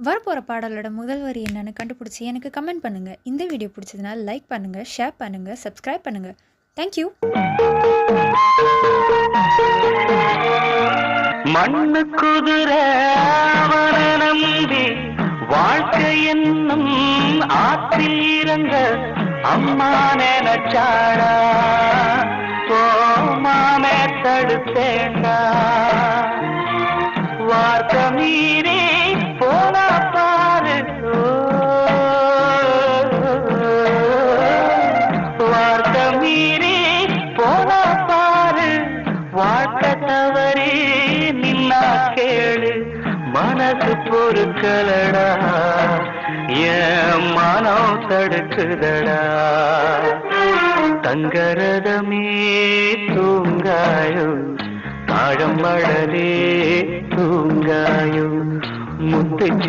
வரப்போகிற பாடலோட முதல் வரி என்னன்னு கண்டுபிடிச்சி எனக்கு கமெண்ட் பண்ணுங்கள். இந்த வீடியோ பிடிச்சதுனால லைக் பண்ணுங்கள், ஷேர் பண்ணுங்கள், சப்ஸ்கிரைப் பண்ணுங்கள். தேங்க்யூ. மண்ணு குதிரை அவனை நம்பி வாழ்க்கை என்னும் ஆற்றில் இறங்க அம்மா நினைச்சாடா, போமாமே தடுத்தேண்டா. வார்த்தை மீறி போனா பாரு, வார்த்தை மீறி போனா பாரு. வாழ்க்கை தவறி நின்னா கேளு, மனசு பொறுக்கலடா, என் மனம் தடுக்குதடா. தங்கரதமே தூங்காயோ, தாழம்படலே தூங்காயோ, முத்துச்ச